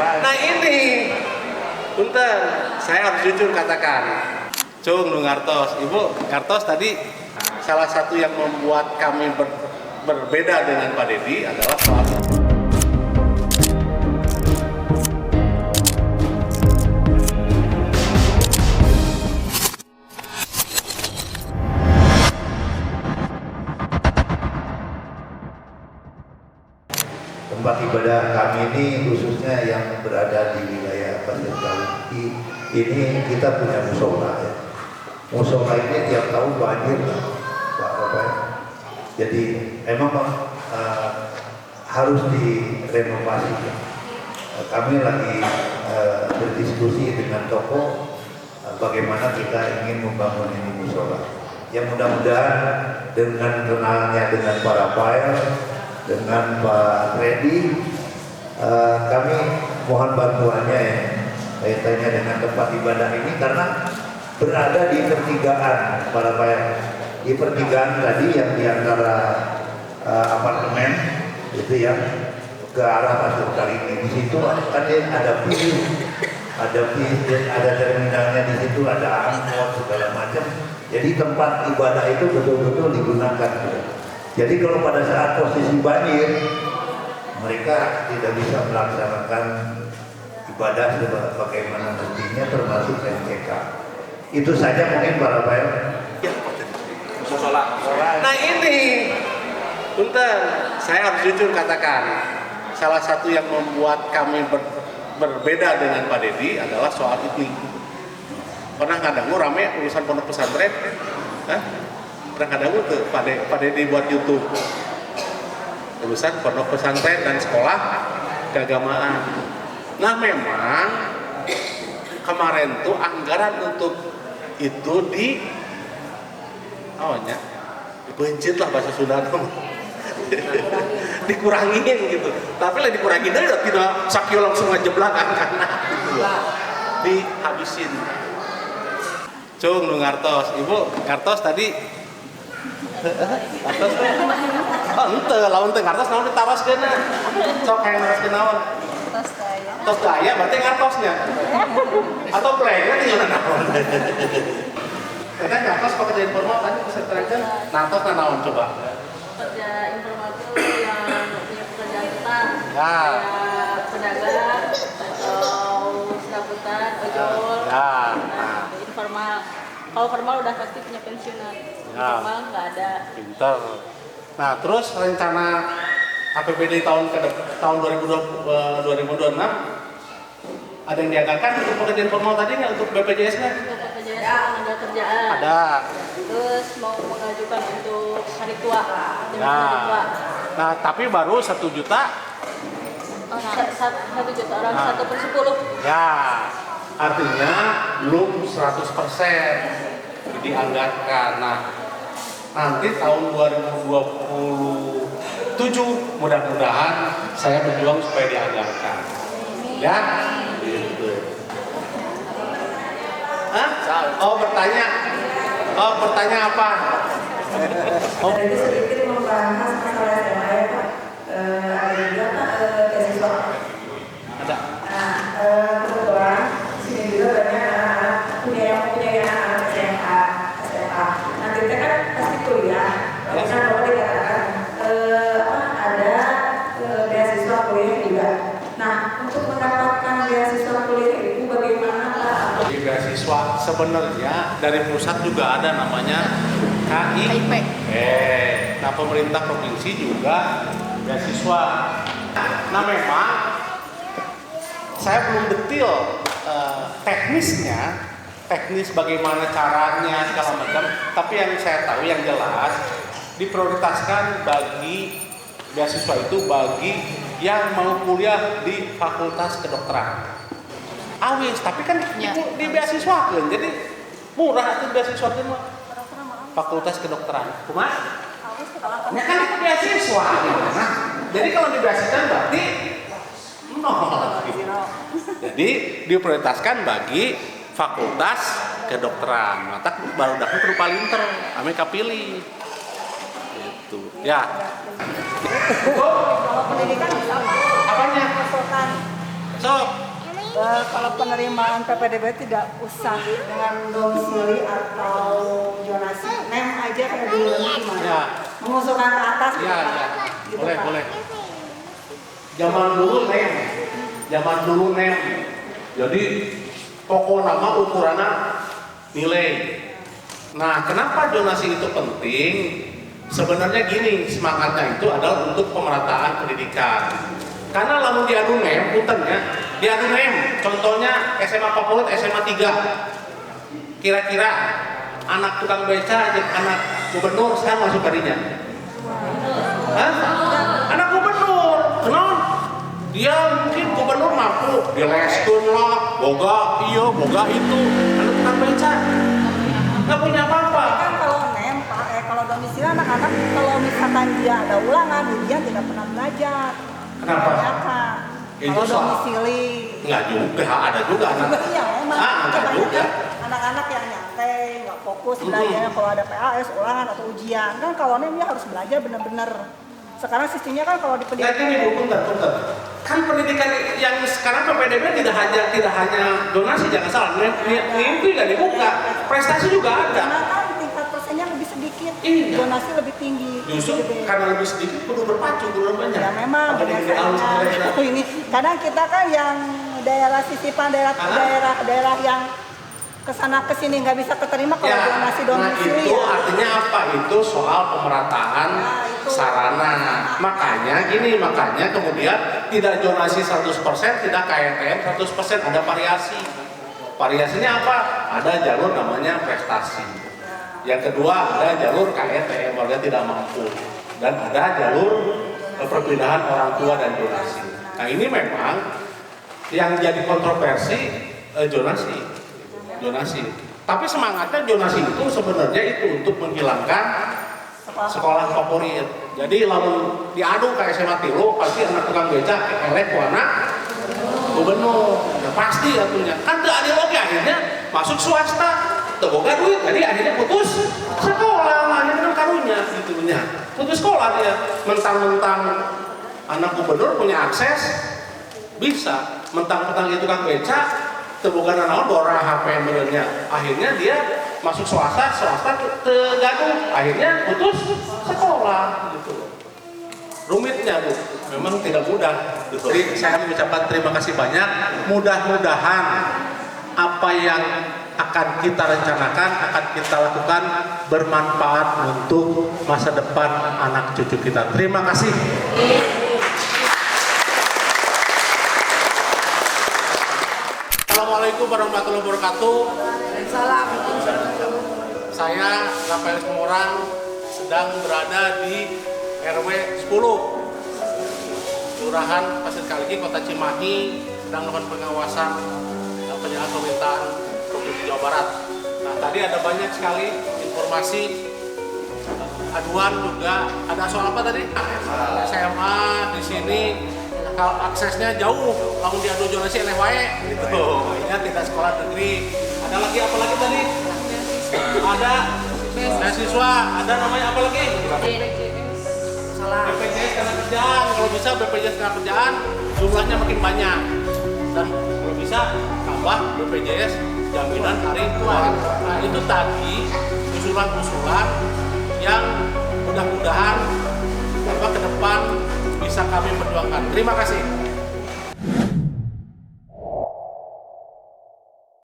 Nah ini, punten, saya harus jujur katakan, Cung Nu ngartos, Ibu ngartos tadi salah satu yang membuat kami berbeda dengan Pak Dedi adalah soal tempat ibadah kami ini, khususnya yang berada di wilayah Pasir Kaliki ini, kita punya musola ya. Musola ini tiap tahun banjir Pak Rafael. Jadi memang harus direnovasi. Kami lagi berdiskusi dengan toko bagaimana kita ingin membangun ini musola. Yang mudah-mudahan dengan kenalnya dengan Pak Rafael, dengan Pak Freddy, kami mohon bantuannya ya kaitannya dengan tempat ibadah ini, karena berada di pertigaan Pak Rafael, di pertigaan tadi yang di antara apartemen itu ya ke arah Pasir Kaliki. Di situ kan ada bis, ada terminalnya, di situ ada angkot segala macam. Jadi tempat ibadah itu betul-betul digunakan. Jadi kalau pada saat posisi banjir, mereka tidak bisa melaksanakan ibadah sebagaimana mestinya, termasuk MCK. Itu saja mungkin Pak Rafael. Nah ini, punten, saya harus jujur katakan, salah satu yang membuat kami berbeda dengan Pak Dedi adalah soal iklim. Pernah ngadangu rame urusan pondok pesantren? Hah? Pernah ngadangu tuh Pak Dedi buat YouTube urusan pondok pesantren dan sekolah keagamaan. Nah memang kemarin tuh anggaran untuk itu dibencit lah bahasa Sunda dikurangin gitu. Tapi lah dikurangin aja tidak sakio langsung ngejeblak karena gitu. Dihabisin. Cung Nu ngartos, Ibu ngartos tadi. Ngartos teh. Oh henteu, lamun teu ngartos naon ditaroskeun. Sok hayang naroskeun naon? Tos daya berarti ngartosnya. Atau playnya tinggal naon. Kita ngartos pekerja informal tadi bisa terangkan. Ngartos naon coba? Kerja informal itu yang punya pekerjaan tetap, Ya. kayak pedagang atau serabutan, ojol. Ya. Nah, informal. Kalau formal udah pasti punya pensiunan. Ya. Informal nggak ada. Pinter. Nah, terus rencana APBD tahun 2026 ada yang dianggarkan untuk pekerja informal tadi nggak, untuk BPJS-nya? Untuk BPJS tenaga kerjaan. Ada. Terus mau mengajukan untuk hari tua. Ya. Hari tua. Nah, tapi baru 1 juta. Oh, 1 juta orang, Nah. 1/10. Ya, artinya belum 100% dianggarkan. Nah, nanti tahun 2027 mudah-mudahan saya berjuang supaya dianggarkan. Ya, gitu. Hah? Oh, bertanya apa? Tadi sedikit membahas masalah SMA ya Pak. Ada juga Pak beasiswa. Ada. Nah, kebetulan di sini juga banyak anak-anak punya anak SMA. Nah kita kan pasti kuliah. Bisa kalau dikatakan ada beasiswa kuliah juga. Nah untuk mendapatkan beasiswa kuliah itu bagaimana Pak? Di beasiswa sebenarnya dari pusat juga ada namanya KIP. Nah pemerintah provinsi juga beasiswa. Nah memang saya belum detail teknis bagaimana caranya segala macam. Tapi yang saya tahu yang jelas diprioritaskan bagi beasiswa itu bagi yang mau kuliah di Fakultas Kedokteran. Awis, tapi kan di beasiswa kan, jadi murah itu beasiswa itu mah. Fakultas Kedokteran. Kumaha? Ya kan itu beasiswa gitu. Nah, jadi kalau di beasiswa berarti nol gitu. Jadi diprioritaskan bagi Fakultas Kedokteran. Mata baru dapat berupa linter, ame kapilih. Gitu. Ya. Kalau pendidikan bisa apa? Apanya? Konsultan. Sok. Kalau penerimaan PPDB tidak usah dengan domisili atau zonasi, nem aja kayak dulu gimana? Ya. Mengusulkan ke atas. Ya, gitu, ya. Pak. Gitu, Boleh, Pak. boleh. Zaman dulu nem. Jadi pokok nama ukurannya nilai. Nah, kenapa zonasi itu penting? Sebenarnya gini, semangatnya itu adalah untuk pemerataan pendidikan. Karena lamun diadu nem, puntennya, diadu nem, contohnya SMA favorit, SMA 3. Kira-kira anak tukang beca dan anak gubernur saya masuk kadinya. Hah? Anak gubernur, kenapa? Dia mungkin gubernur mampu, dileskeun lah, boga iya, boga itu. Anak tukang beca nggak punya apa-apa. Kan kalau nem, Pak, kalau domisili anak-anak kalau misalkan dia ada ulangan, ujian tidak pernah belajar. Kenapa? Kebanyakan. Itu Kalau soal- domisili. Nggak juga, ada juga anak. Iya, emang. Enggak Kebanyakan juga. anak-anak yang nyantai, nggak fokus belajarnya kalau ada PAS, ulangan atau ujian. Kan kalau nem dia harus belajar benar-benar. Sekarang sistemnya kan kalau di Nggak pendidikan. gini Bu, punten. Kan pendidikan yang sekarang PPDB tidak hanya donasi, jangan salah. Mimpi nggak dibuka, prestasi juga ada. Karena kan tingkat persennya lebih sedikit, Iya. donasi lebih tinggi. Justru Gede. karena lebih sedikit kudu berpacu, kudu banyak. Ya memang Apa di alus biasanya daerah. ini kadang kita kan yang daerah sisipan daerah yang kesana kesini nggak bisa keterima kalau Ya, donasi nah domisili itu ya. artinya apa? Itu soal pemerataan Nah, itu. sarana. Makanya kemudian tidak donasi 100%, tidak KTM 100%, ada variasi. Variasinya apa? Ada jalur namanya prestasi. Yang kedua ada jalur KTM, warga tidak mampu. Dan ada jalur perpindahan orang tua dan donasi. Nah ini memang yang jadi kontroversi zonasi. Tapi semangatnya zonasi itu sebenarnya itu untuk menghilangkan sekolah favorit. Jadi lalu diadu ke SMA Tilu, pasti anak tukang beca elek ku anak gubernur. Ya pasti atunya. Kan teu adil oge akhirnya masuk swasta, teu boga duit, jadi akhirnya putus sekolah, akhirnya karunya gitu nya. Putus sekolah dia. Mentang-mentang anak gubernur punya akses bisa, mentang-mentang itu tukang beca tebukan naon dora HP merenya. Akhirnya dia masuk swasta tergaduh, akhirnya putus sekolah gitu. Rumitnya Bu, memang tidak mudah. Jadi saya mengucapkan terima kasih banyak. Mudah-mudahan apa yang akan kita rencanakan, akan kita lakukan bermanfaat untuk masa depan anak cucu kita. Terima kasih. Assalamualaikum warahmatullahi wabarakatuh. Salam. Saya Rafael Semorang sedang berada di RW 10 Kelurahan Pasir Kaliki, Kota Cimahi, sedang melakukan pengawasan dan penjagaan pemerintahan Provinsi Jawa Barat. Nah, tadi ada banyak sekali informasi, aduan juga. Ada soal apa tadi? SMA di sini aksesnya jauh, langsung diadu zonasi eleh wae gitu. Ini tidak sekolah negeri. Ada lagi apa lagi tadi? Ada beasiswa, ada namanya apa lagi? BPJS karena kerjaan. Kalau bisa BPJS karena kerjaan jumlahnya makin banyak. Dan kalau bisa tambah BPJS jaminan hari tua. Nah itu tadi usulan-usulan yang mudah-mudahan ke depan bisa kami perjuangkan. Terima kasih.